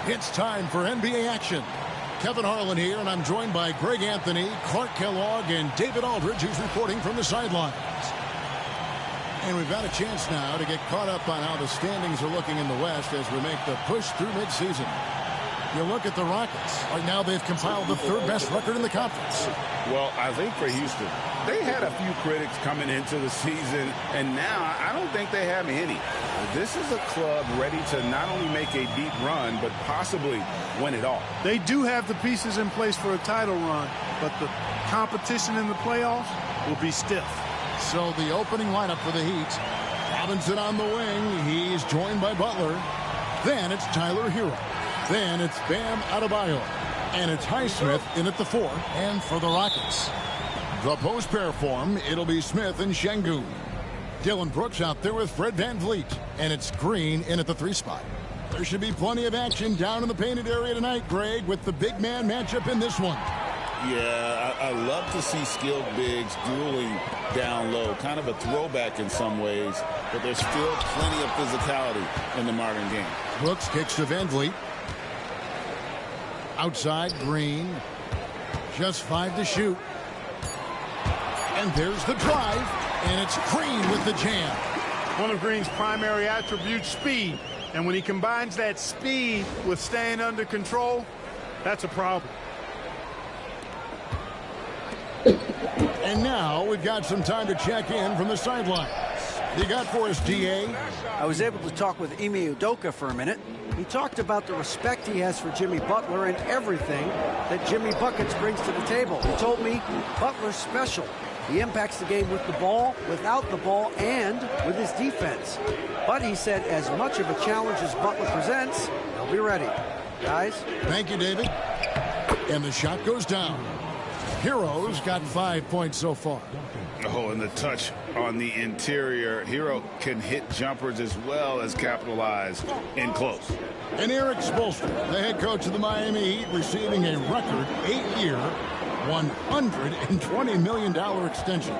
It's time for NBA action. Kevin Harlan here, and I'm joined by Greg Anthony, Clark Kellogg, and David Aldridge, who's reporting from the sidelines. And we've got a chance now to get caught up on how the standings are looking in the West as we make the push through midseason. You look at the Rockets. Right now they've compiled the third best record in the conference. Well, I think for Houston, they had a few critics coming into the season, and now I don't think they have any. This is a club ready to not only make a deep run, but possibly win it all. They do have the pieces in place for a title run, but the competition in the playoffs will be stiff. So the opening lineup for the Heat. Robinson on the wing. He's joined by Butler. Then it's Tyler Hero. Then it's Bam Adebayo. And it's Highsmith in at the 4. And for the Rockets, the post pair form, it'll be Smith and Şengün. Dylan Brooks out there with Fred VanVleet. And it's Green in at the 3 spot. There should be plenty of action down in the painted area tonight, Greg, with the big man matchup in this one. Yeah, I love to see skilled bigs dueling down low. Kind of a throwback in some ways, but there's still plenty of physicality in the modern game. Brooks kicks to VanVleet. Outside, Green. Just 5 to shoot. And there's the drive. And it's Green with the jam. One of Green's primary attributes, speed. And when he combines that speed with staying under control, that's a problem. And now we've got some time to check in from the sidelines. You got for us, DA? I was able to talk with Ime Udoka for a minute. He talked about the respect he has for Jimmy Butler and everything that Jimmy Buckets brings to the table. He told me Butler's special. He impacts the game with the ball, without the ball, and with his defense. But he said as much of a challenge as Butler presents, he'll be ready. Guys? Thank you, David. And the shot goes down. Hero's got 5 points so far. Oh, and the touch on the interior. Hero can hit jumpers as well as capitalize in close. And Eric Spoelstra, the head coach of the Miami Heat, receiving a record 8-year, $120 million extension.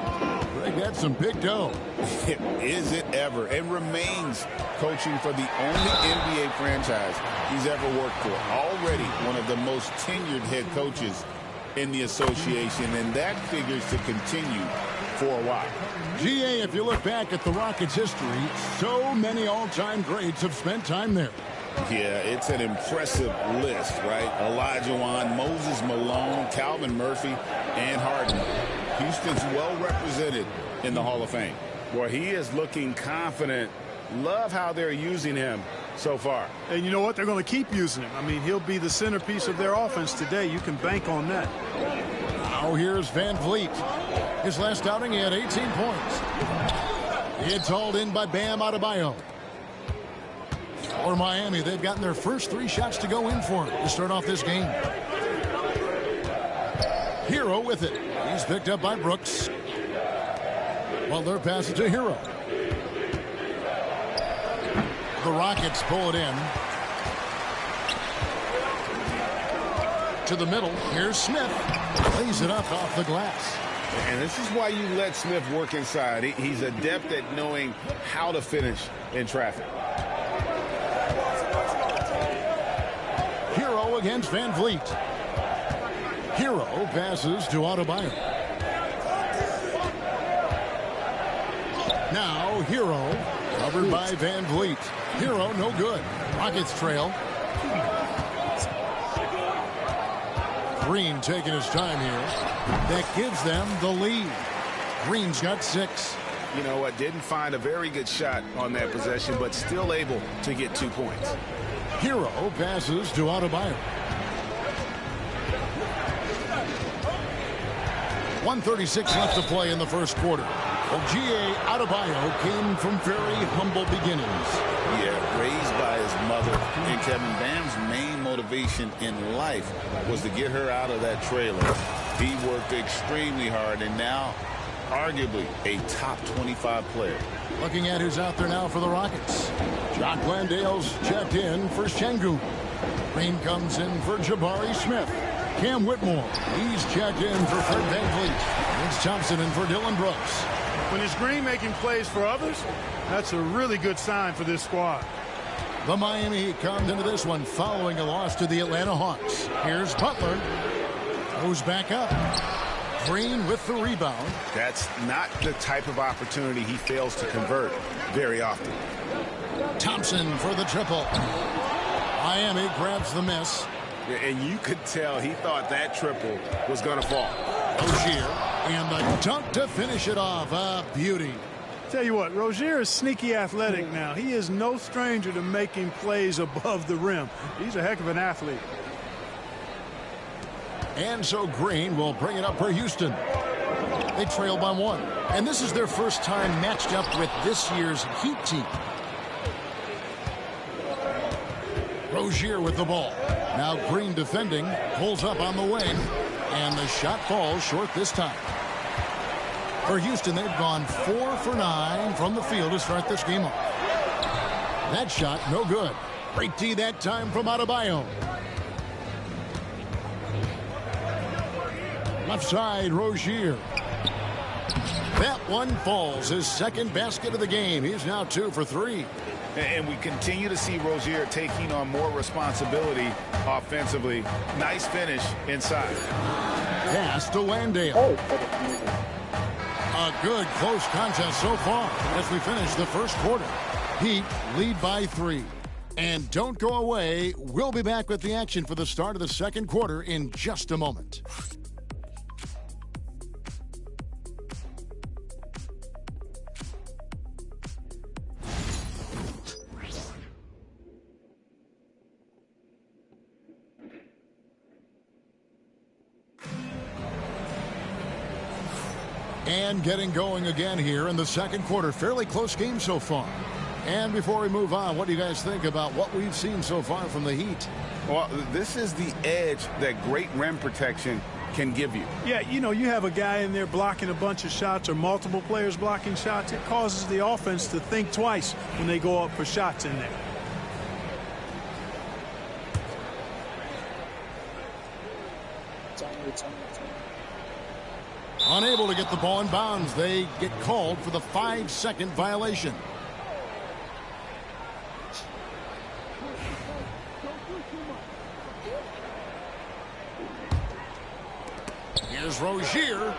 Greg, that's some big dough. Is it ever? And remains coaching for the only NBA franchise he's ever worked for. Already one of the most tenured head coaches in the association, and that figures to continue for a while. GA, if you look back at the Rockets' history, so many all-time greats have spent time there. Yeah, it's an impressive list, right? Olajuwon, Moses Malone, Calvin Murphy, and Harden. Houston's well represented in the Hall of Fame. Boy, he is looking confident. Love how they're using him so far. And you know what? They're going to keep using him. I mean, he'll be the centerpiece of their offense today. You can bank on that. Now here's VanVleet. His last outing, he had 18 points. It's hauled in by Bam Adebayo. For Miami, they've gotten their first 3 shots to go in for him to start off this game. Hero with it. He's picked up by Brooks. Butler passes to Hero. The Rockets pull it in. To the middle. Here's Smith. Lays it up off the glass. And this is why you let Smith work inside. He's adept at knowing how to finish in traffic. Hero against VanVleet. Hero passes to Adebayo. Now Hero covered by VanVleet. Hero no good. Rockets trail. Green taking his time here. That gives them the lead. Green's got 6. You know what? Didn't find a very good shot on that possession, but still able to get 2 points. Hero passes to Adebayo. 1:36 left to play in the first quarter. Well, G.A. Adebayo came from very humble beginnings. Yeah, raised by his mother. And Kevin, Bam's main motivation in life was to get her out of that trailer. He worked extremely hard, and now arguably a top 25 player. Looking at who's out there now for the Rockets. Jock Landale's checked in for Şengün. Green comes in for Jabari Smith. Cam Whitmore, he's checked in for Fred VanVleet. It's Thompson in for Dylan Brooks. When it's Green making plays for others, that's a really good sign for this squad. The Miami Heat comes into this one following a loss to the Atlanta Hawks. Here's Butler. Goes back up. Green with the rebound. That's not the type of opportunity he fails to convert very often. Thompson for the triple. Miami grabs the miss. And you could tell he thought that triple was going to fall. Rozier and the dunk to finish it off. A beauty. Tell you what, Rozier is sneaky athletic now. He is no stranger to making plays above the rim. He's a heck of an athlete. And so Green will bring it up for Houston. They trail by 1. And this is their first time matched up with this year's Heat team. Rozier with the ball. Now Green defending. Pulls up on the wing. And the shot falls short this time. For Houston, they've gone 4 for 9 from the field to start this game off. That shot, no good. Great D that time from Adebayo. Left side, Rozier. That one falls. His second basket of the game. He's now 2 for 3. And we continue to see Rozier taking on more responsibility offensively. Nice finish inside. Pass to Landale. A good close contest so far as we finish the first quarter. Heat lead by 3. And don't go away. We'll be back with the action for the start of the second quarter in just a moment. And getting going again here in the second quarter. Fairly close game so far. And before we move on, what do you guys think about what we've seen so far from the Heat? Well, this is the edge that great rim protection can give you. Yeah, you know, you have a guy in there blocking a bunch of shots or multiple players blocking shots. It causes the offense to think twice when they go up for shots in there. Unable to get the ball in bounds. They get called for the 5-second violation. Here's Rozier.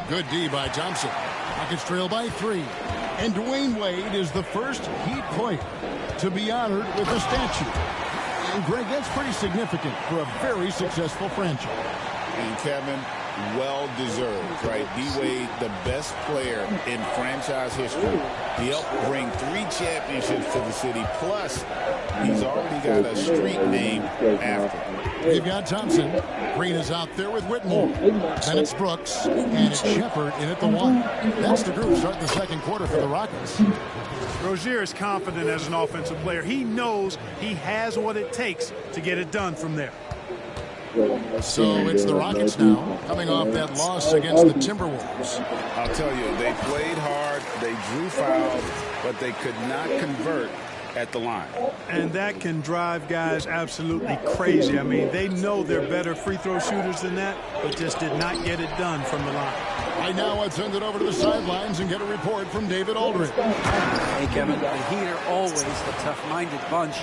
Good D by Thompson. Rockets trail by 3. And Dwayne Wade is the first Heat player to be honored with a statue. And Greg, that's pretty significant for a very successful franchise. And Kevin, well deserved, right? D-Wade, the best player in franchise history. He helped bring 3 championships to the city. Plus, he's already got a street named after him. You've got Thompson. Green is out there with Whitmore. Then it's Brooks. And it's Shepard in at the 1. That's the group starting the second quarter for the Rockets. Rozier is confident as an offensive player. He knows he has what it takes to get it done from there. So it's the Rockets now, coming off that loss against the Timberwolves. I'll tell you, they played hard, they drew fouls, but they could not convert at the line. And that can drive guys absolutely crazy. I mean, they know they're better free throw shooters than that, but just did not get it done from the line. Right now, let's send it over to the sidelines and get a report from David Aldridge. Hey, Kevin, the Heat are always the tough-minded bunch.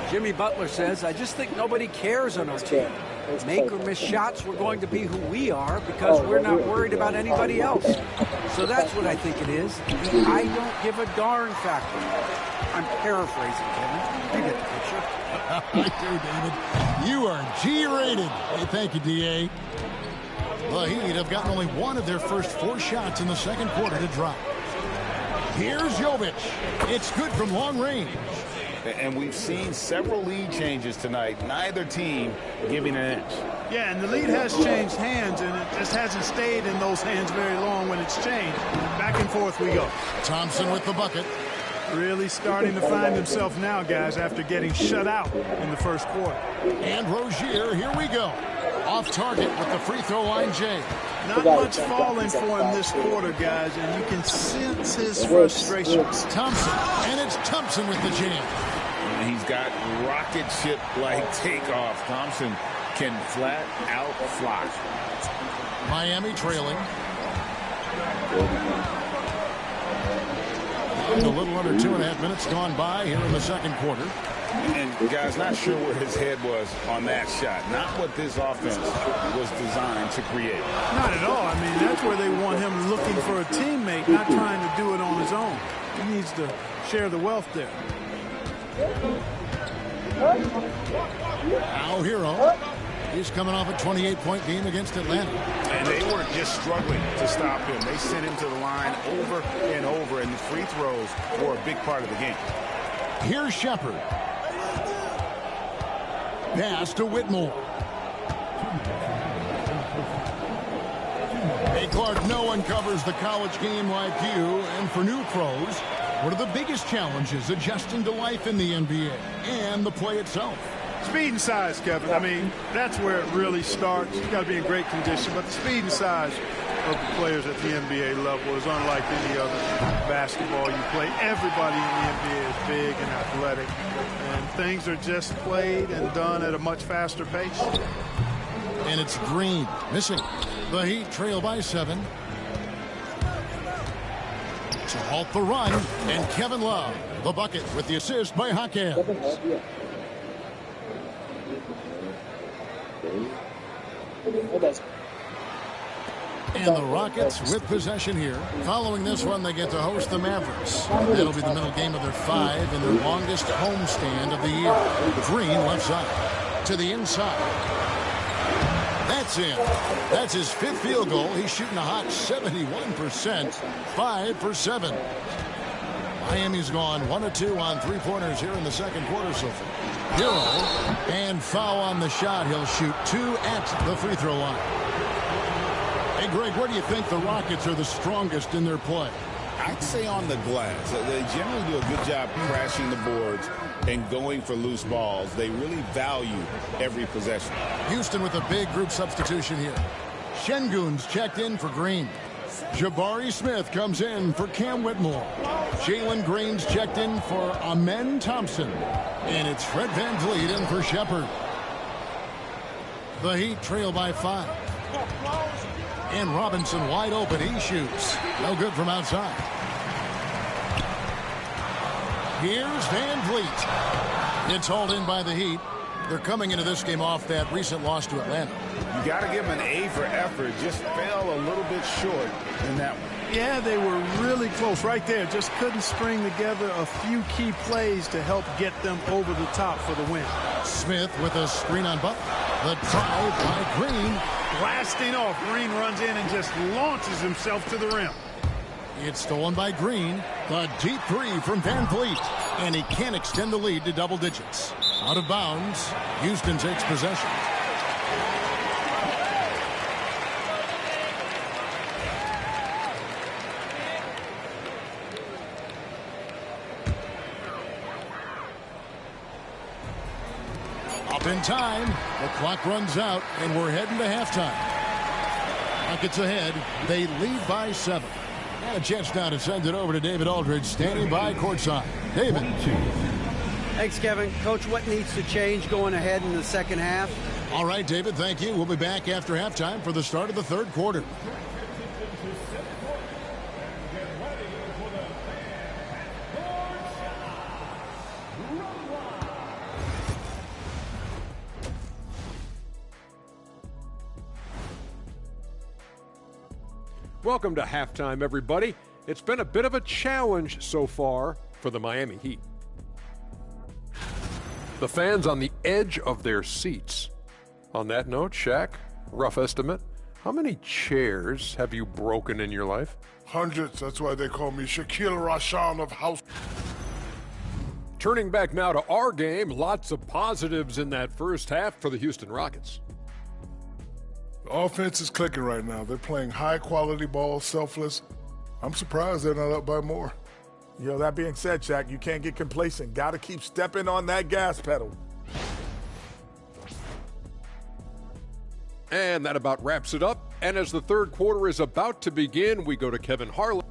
Jimmy Butler says, I just think nobody cares on our team. Make or miss shots, we're going to be who we are because we're not worried about anybody else. So that's what I think it is. The I don't give a darn factor. I'm paraphrasing, Kevin. You get the picture. I do, David. You are G-rated. Hey, thank you, D.A. The Heat have gotten only 1 of their first 4 shots in the second quarter to drop. Here's Jovic. It's good from long range. And we've seen several lead changes tonight. Neither team giving an inch. Yeah, and the lead has changed hands, and it just hasn't stayed in those hands very long when it's changed. Back and forth we go. Thompson with the bucket. Really starting to find himself now, guys, after getting shut out in the first quarter. And Rozier, here we go. Off target with the free throw line, Jay. Not much falling for him this quarter, guys, and you can sense his frustration. Thompson, and it's Thompson with the jam. And he's got rocket ship-like takeoff. Thompson can flat out fly. Miami trailing. And a little under 2.5 minutes gone by here in the second quarter. And, guys, not sure where his head was on that shot. Not what this offense was designed to create. Not at all. I mean, that's where they want him looking for a teammate, not trying to do it on his own. He needs to share the wealth there. Al Hero. He's coming off a 28-point game against Atlanta. And they weren't just struggling to stop him. They sent him to the line over and over, and the free throws were a big part of the game. Here's Shepard. Pass to Whitmore. Hey, Clark, no one covers the college game like you. And for new pros, what are the biggest challenges adjusting to life in the NBA and the play itself? Speed and size, Kevin. I mean, that's where it really starts. You've got to be in great condition, but the speed and size of the players at the NBA level is unlike any other basketball you play. Everybody in the NBA is big and athletic, and things are just played and done at a much faster pace. And it's Green missing. The Heat trail by 7. To halt the run, and Kevin Love, the bucket with the assist by Hawkins. And the Rockets with possession here. Following this one, they get to host the Mavericks. That'll be the middle game of their 5 and their longest homestand of the year. Green left side to the inside. That's in. That's his 5th field goal. He's shooting a hot 71%. 5 for 7. Miami's gone 1 of 2 on 3-pointers here in the second quarter so far. Hero and foul on the shot. He'll shoot 2 at the free throw line. Hey, Greg, where do you think the Rockets are the strongest in their play? I'd say on the glass. They generally do a good job crashing the boards and going for loose balls. They really value every possession. Houston with a big group substitution here. Şengün's checked in for Green. Jabari Smith comes in for Cam Whitmore. Jalen Green's checked in for Amen Thompson. And it's Fred VanVleet in for Shepard. The Heat trail by 5. And Robinson wide open. He shoots. No good from outside. Here's VanVleet. It's hauled in by the Heat. They're coming into this game off that recent loss to Atlanta. You got to give them an A for effort. Just fell a little bit short in that one. Yeah, they were really close right there. Just couldn't string together a few key plays to help get them over the top for the win. Smith with a screen on Butler. The drive by Green. Blasting off. Green runs in and just launches himself to the rim. It's stolen by Green. The deep 3 from VanVleet. And he can't extend the lead to double digits. Out of bounds. Houston takes possession. Up in time. The clock runs out, and we're heading to halftime. Rockets ahead. They lead by 7. And a chance now to send it over to David Aldridge, standing by courtside. David. Thanks, Kevin. Coach, what needs to change going ahead in the second half? All right, David, thank you. We'll be back after halftime for the start of the third quarter. Welcome to halftime, everybody. It's been a bit of a challenge so far for the Miami Heat. The fans on the edge of their seats. On that note, Shaq, rough estimate, how many chairs have you broken in your life? Hundreds. That's why they call me Shaquille Rashan of House. Turning back now to our game, lots of positives in that first half for the Houston Rockets. The offense is clicking right now. They're playing high-quality ball, selfless. I'm surprised they're not up by more. You know, that being said, Shaq, you can't get complacent. Got to keep stepping on that gas pedal. And that about wraps it up. And as the third quarter is about to begin, we go to Kevin Harlan.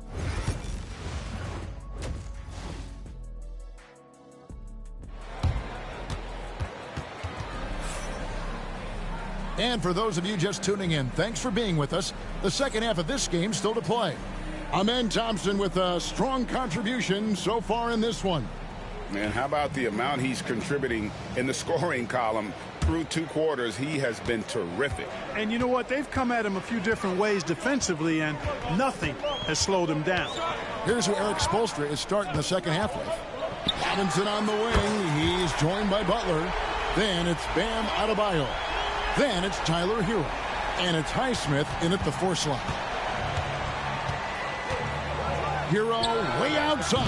And for those of you just tuning in, thanks for being with us. The second half of this game still to play. Amen Thompson with a strong contribution so far in this one. And how about the amount he's contributing in the scoring column through 2 quarters? He has been terrific. And you know what? They've come at him a few different ways defensively, and nothing has slowed him down. Here's who Eric Spoelstra is starting the second half with. Robinson on the wing. He's joined by Butler. Then it's Bam Adebayo. Then it's Tyler Hero. And it's Highsmith in at the 4 slot. Hero way outside.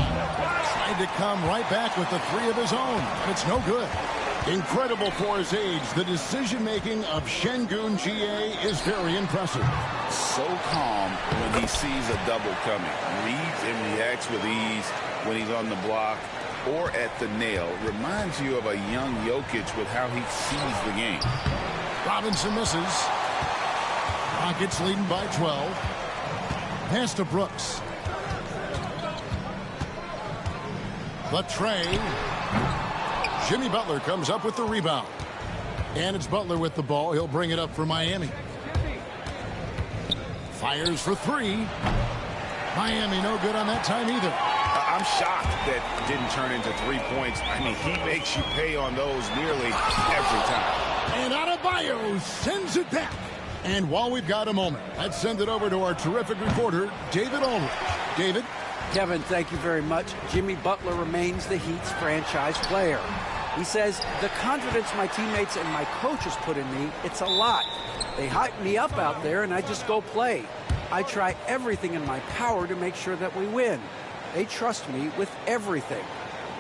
Tried to come right back with the 3 of his own. It's no good. Incredible for his age. The decision-making of Şengün GA is very impressive. So calm when he sees a double coming. Reads and reacts with ease when he's on the block or at the nail. Reminds you of a young Jokic with how he sees the game. Robinson misses. Rockets leading by 12. Pass to Brooks. Latrey. Jimmy Butler comes up with the rebound. And it's Butler with the ball. He'll bring it up for Miami. Fires for 3. Miami no good on that time either. I'm shocked that didn't turn into 3 points. I mean, he makes you pay on those nearly every time. And Adebayo sends it back. And while we've got a moment, let's send it over to our terrific reporter, David Ulrich. David? Kevin, thank you very much. Jimmy Butler remains the Heat's franchise player. He says, the confidence my teammates and my coaches put in me, it's a lot. They hype me up out there, and I just go play. I try everything in my power to make sure that we win. They trust me with everything.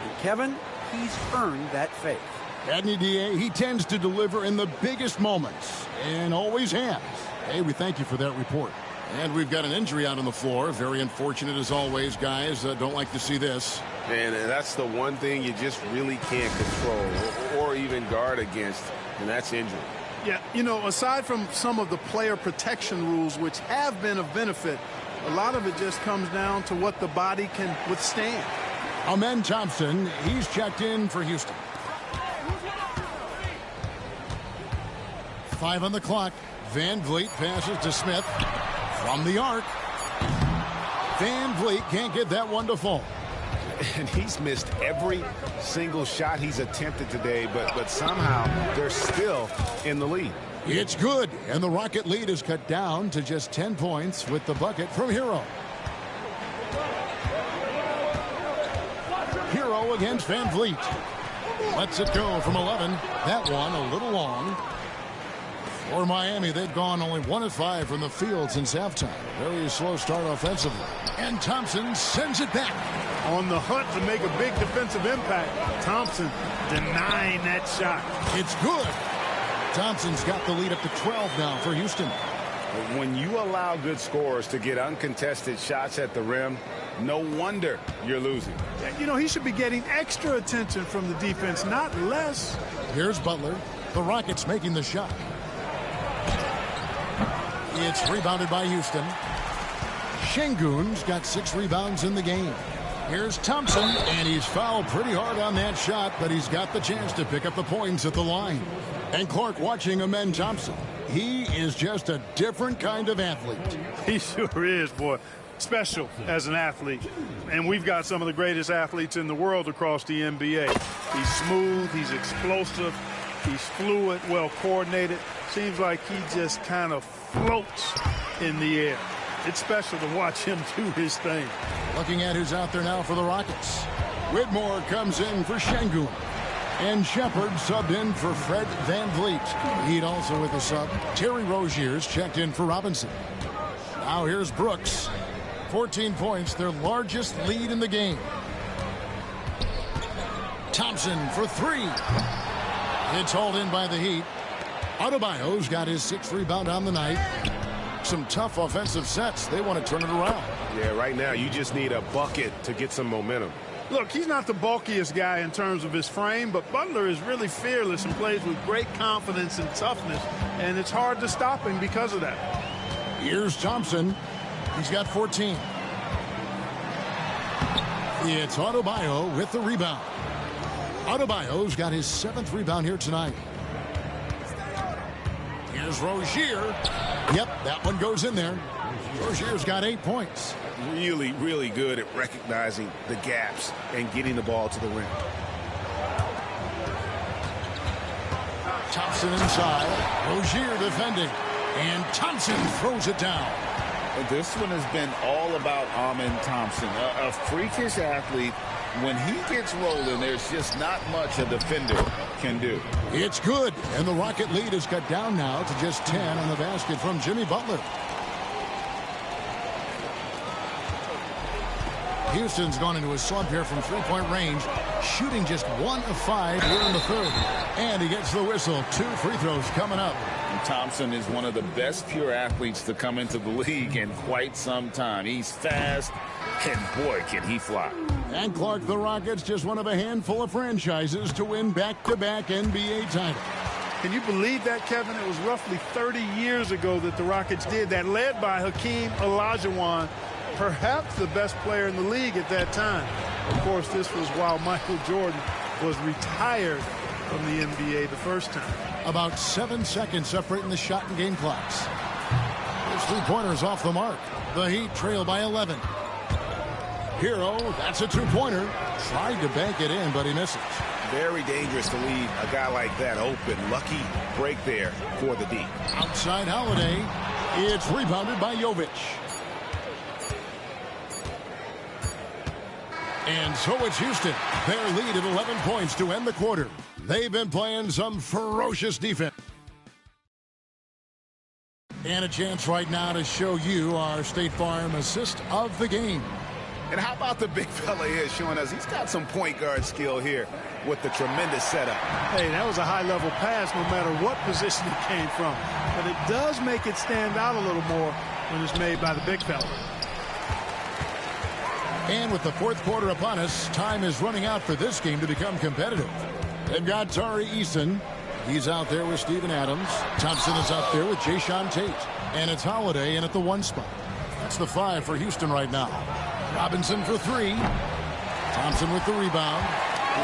And Kevin, he's earned that faith. Adney DA, he tends to deliver in the biggest moments, and always has. Hey, we thank you for that report. And we've got an injury out on the floor. Very unfortunate as always, guys. Don't like to see this. And that's the one thing you just really can't control or even guard against, and that's injury. Yeah, you know, aside from some of the player protection rules, which have been of benefit, a lot of it just comes down to what the body can withstand. Amen Thompson, he's checked in for Houston. 5 on the clock. Van Vliet passes to Smith. From the arc. Van Vliet can't get that one to fall. And he's missed every single shot he's attempted today, but somehow they're still in the lead. It's good, and the Rocket lead is cut down to just 10 points with the bucket from Hero. Hero against Van Vliet. Lets it go from 11. That one a little long. For Miami, they've gone only 1 of 5 from the field since halftime. Very slow start offensively. And Thompson sends it back. On the hunt to make a big defensive impact. Thompson denying that shot. It's good. Thompson's got the lead up to 12 now for Houston. When you allow good scorers to get uncontested shots at the rim, no wonder you're losing. You know, he should be getting extra attention from the defense, not less. Here's Butler. The Rockets making the shot. It's rebounded by Houston. Şengün's got 6 rebounds in the game. Here's Thompson, and he's fouled pretty hard on that shot, but he's got the chance to pick up the points at the line. And Clark watching Amen Thompson. He is just a different kind of athlete. He sure is, boy. Special as an athlete. And we've got some of the greatest athletes in the world across the NBA. He's smooth, he's explosive, he's fluid, well coordinated. Seems like he just kind of floats in the air. It's special to watch him do his thing. Looking at who's out there now for the Rockets. Whitmore comes in for Şengün. And Shepard subbed in for Fred Van Vliet. Heat also with a sub. Terry Rozier's checked in for Robinson. Now here's Brooks. 14 points, their largest lead in the game. Thompson for 3. It's hauled in by the Heat. Adebayo's got his 6th rebound on the night. Some tough offensive sets. They want to turn it around. Yeah, right now you just need a bucket to get some momentum. Look, he's not the bulkiest guy in terms of his frame, but Butler is really fearless and plays with great confidence and toughness, and it's hard to stop him because of that. Here's Thompson. He's got 14. It's Adebayo with the rebound. Adebayo's got his 7th rebound here tonight. Here's Rozier. Yep, that one goes in there. Rozier's got 8 points. really, really good at recognizing the gaps and getting the ball to the rim. Thompson inside. Rozier defending. And Thompson throws it down. This one has been all about Amen Thompson, a freakish athlete. When he gets rolling, there's just not much a defender can do. It's good, and the Rocket lead is cut down now to just 10 on the basket from Jimmy Butler. Houston's gone into a slump here from three-point range, shooting just 1 of 5 here in the third. And he gets the whistle. 2 free throws coming up. And Thompson is one of the best pure athletes to come into the league in quite some time. He's fast, and boy, can he fly. And Clark, the Rockets, just one of a handful of franchises to win back-to-back NBA titles. Can you believe that, Kevin? It was roughly 30 years ago that the Rockets did that, led by Hakeem Olajuwon, perhaps the best player in the league at that time. Of course, this was while Michael Jordan was retired from the NBA the first time. About 7 seconds separating the shot and game clocks. Those three-pointers off the mark. The Heat trail by 11. Hero, that's a two-pointer. Tried to bank it in, but he misses. Very dangerous to leave a guy like that open. Lucky break there for the D. Outside Holiday. It's rebounded by Jovic. And so it's Houston. Their lead at 11 points to end the quarter. They've been playing some ferocious defense. And a chance right now to show you our State Farm assist of the game. And how about the big fella here showing us he's got some point guard skill here with the tremendous setup. Hey, that was a high-level pass no matter what position it came from. But it does make it stand out a little more when it's made by the big fella. And with the fourth quarter upon us, time is running out for this game to become competitive. They've got Tari Eason. He's out there with Steven Adams. Thompson is out there with Jayshawn Tate. And it's Holiday in at the 1 spot. That's the 5 for Houston right now. Robinson for 3. Thompson with the rebound.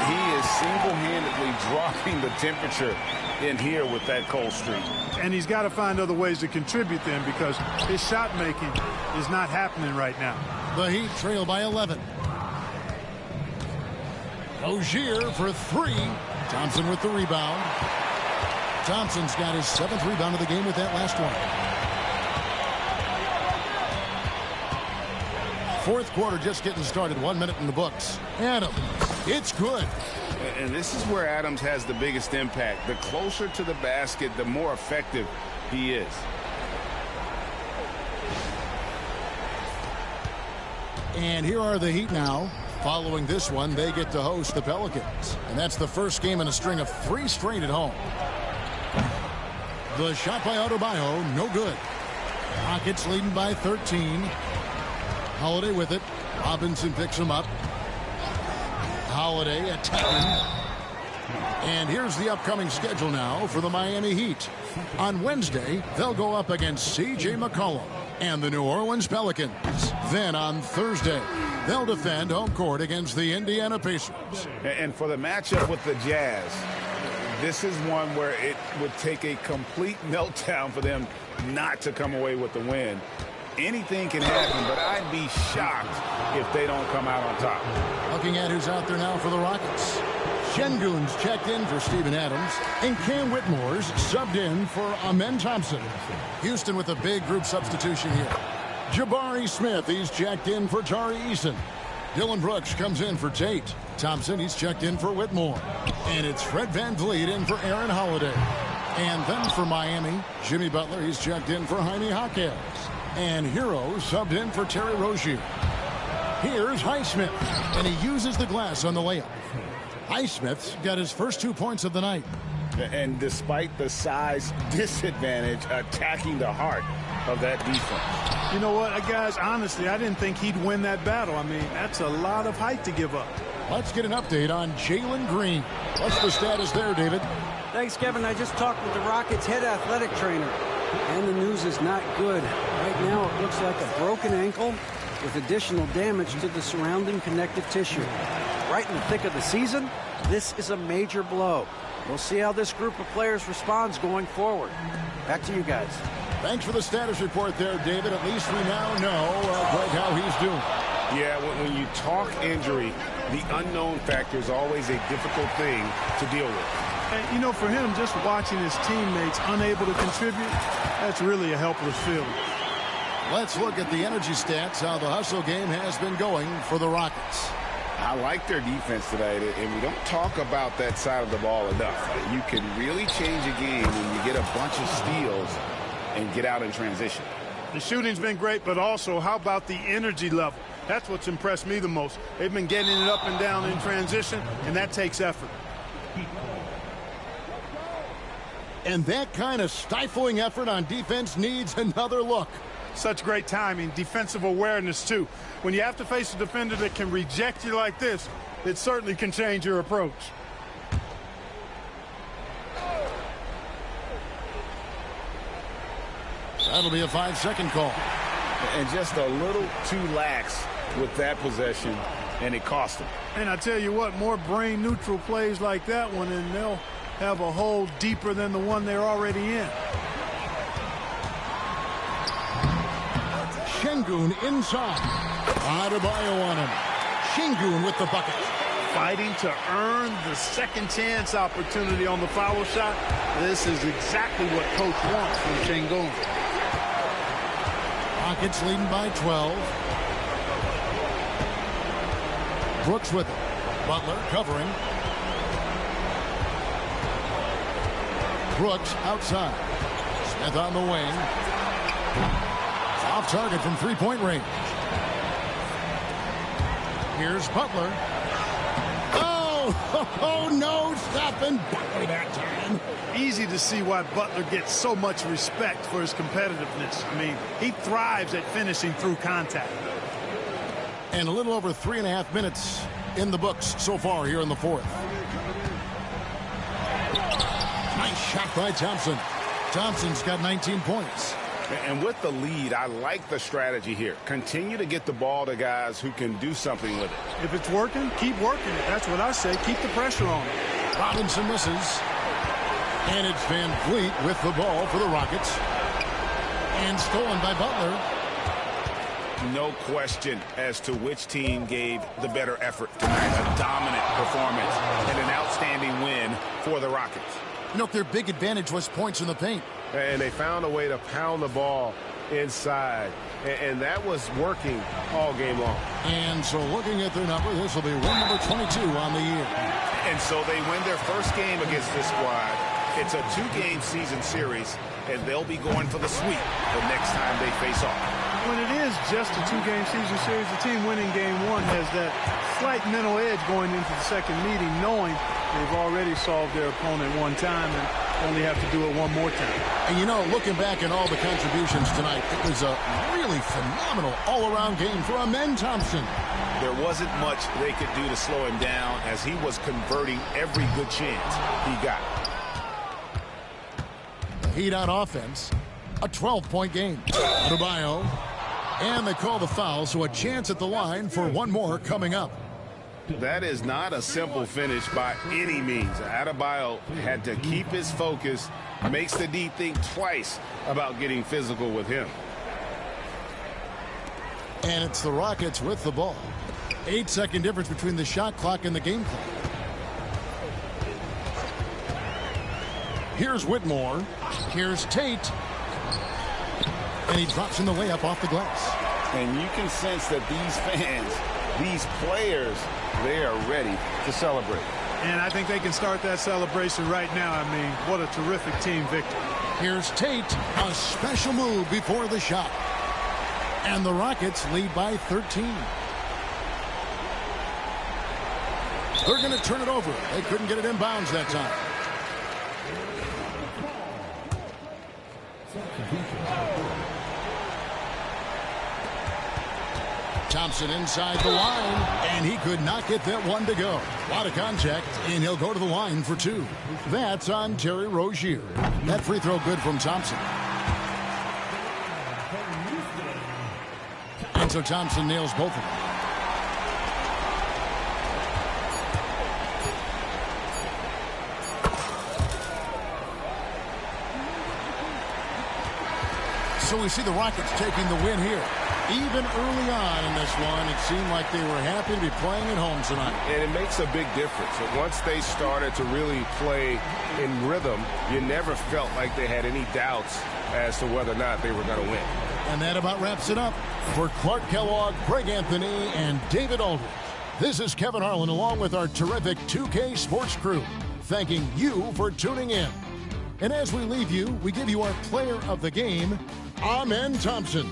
He is single-handedly dropping the temperature in here with that cold streak. And he's got to find other ways to contribute then, because his shot making is not happening right now. The Heat trail by 11. Rozier for 3. Thompson with the rebound. Thompson's got his 7th rebound of the game with that last one. Fourth quarter just getting started. 1 minute in the books. Adams, it's good. And this is where Adams has the biggest impact. The closer to the basket, the more effective he is. And here are the Heat now. Following this one, they get to host the Pelicans. And that's the first game in a string of 3 straight at home. The shot by Adebayo, no good. Rockets leading by 13. Holiday with it. Robinson picks him up. Holiday attacking. And here's the upcoming schedule now for the Miami Heat. On Wednesday, they'll go up against C.J. McCollum and the New Orleans Pelicans. Then on Thursday, they'll defend home court against the Indiana Pacers. And for the matchup with the Jazz, this is one where it would take a complete meltdown for them not to come away with the win. Anything can happen, but I'd be shocked if they don't come out on top. Looking at who's out there now for the Rockets. Şengün's checked in for Steven Adams, and Cam Whitmore's subbed in for Amen Thompson. Houston with a big group substitution here. Jabari Smith, he's checked in for Tari Eason. Dylan Brooks comes in for Tate. Thompson, he's checked in for Whitmore. And it's Fred VanVleet in for Aaron Holiday. And then for Miami, Jimmy Butler, he's checked in for Jaime Jaquez. And Hero subbed in for Terry Rozier. Here's Highsmith, and he uses the glass on the layup. Highsmith's got his first 2 points of the night. And despite the size disadvantage, attacking the heart of that defense. You know what, guys, honestly, I didn't think he'd win that battle. I mean, that's a lot of height to give up. Let's get an update on Jalen Green. What's the status there, David? Thanks, Kevin. I just talked with the Rockets' head athletic trainer, and the news is not good. Right now, it looks like a broken ankle with additional damage to the surrounding connective tissue. Right in the thick of the season, this is a major blow. We'll see how this group of players responds going forward. Back to you guys. Thanks for the status report there, David. At least we now know, Greg, how he's doing. Yeah, when you talk injury, the unknown factor is always a difficult thing to deal with. And, you know, for him, just watching his teammates unable to contribute, that's really a helpless feeling. Let's look at the energy stats, how the hustle game has been going for the Rockets. I like their defense today, and we don't talk about that side of the ball enough. You can really change a game when you get a bunch of steals and get out in transition. The shooting's been great, but also how about the energy level? That's what's impressed me the most. They've been getting it up and down in transition, and that takes effort. And that kind of stifling effort on defense needs another look. Such great timing, defensive awareness, too. When you have to face a defender that can reject you like this, it certainly can change your approach. That'll be a 5-second call. And just a little too lax with that possession, and it cost them. And I tell you what, more brain-neutral plays like that one, and they'll have a hole deeper than the one they're already in. Şengün inside. Adebayo on him. Şengün with the bucket. Fighting to earn the second chance opportunity on the foul shot. This is exactly what coach wants from Şengün. Rockets leading by 12. Brooks with it. Butler covering. Brooks outside. Smith on the wing. Off target from three-point range. Here's Butler. Oh, no, stopping Butler that time. Easy to see why Butler gets so much respect for his competitiveness. I mean, he thrives at finishing through contact. And a little over 3.5 minutes in the books so far here in the fourth. Nice shot by Thompson. Thompson's got 19 points. And with the lead, I like the strategy here. Continue to get the ball to guys who can do something with it. If it's working, keep working it. That's what I say. Keep the pressure on. Robinson misses. And it's Van Vliet with the ball for the Rockets. And stolen by Butler. No question as to which team gave the better effort tonight. A dominant performance and an outstanding win for the Rockets. You know, their big advantage was points in the paint. And they found a way to pound the ball inside. And that was working all game long. And so looking at their number, this will be win number 22 on the year. And so they win their first game against this squad. It's a 2-game season series, and they'll be going for the sweep the next time they face off. When it is just a 2-game season series, the team winning game one has that slight mental edge going into the second meeting, knowing they've already solved their opponent one time and only have to do it one more time. And you know, looking back at all the contributions tonight, it was a really phenomenal all-around game for Amen Thompson. There wasn't much they could do to slow him down as he was converting every good chance he got. Heat on offense, a 12-point game. Adebayo, and they call the foul, so a chance at the line for one more coming up. That is not a simple finish by any means. Adebayo had to keep his focus, makes the D think twice about getting physical with him. And it's the Rockets with the ball. 8-second difference between the shot clock and the game clock. Here's Whitmore. Here's Tate. And he drops in the layup off the glass. And you can sense that these fans, these players, they are ready to celebrate. And I think they can start that celebration right now. I mean, what a terrific team victory. Here's Tate, a special move before the shot. And the Rockets lead by 13. They're going to turn it over. They couldn't get it in bounds that time. Thompson inside the line, and he could not get that one to go. A lot of contact, and he'll go to the line for two. That's on Terry Rozier. That free throw good from Thompson. And so Thompson nails both of them. So we see the Rockets taking the win here. Even early on in this one, it seemed like they were happy to be playing at home tonight. And it makes a big difference. And once they started to really play in rhythm, you never felt like they had any doubts as to whether or not they were going to win. And that about wraps it up. For Clark Kellogg, Greg Anthony, and David Aldridge, this is Kevin Harlan along with our terrific 2K Sports crew, thanking you for tuning in. And as we leave you, we give you our player of the game, Amen Thompson.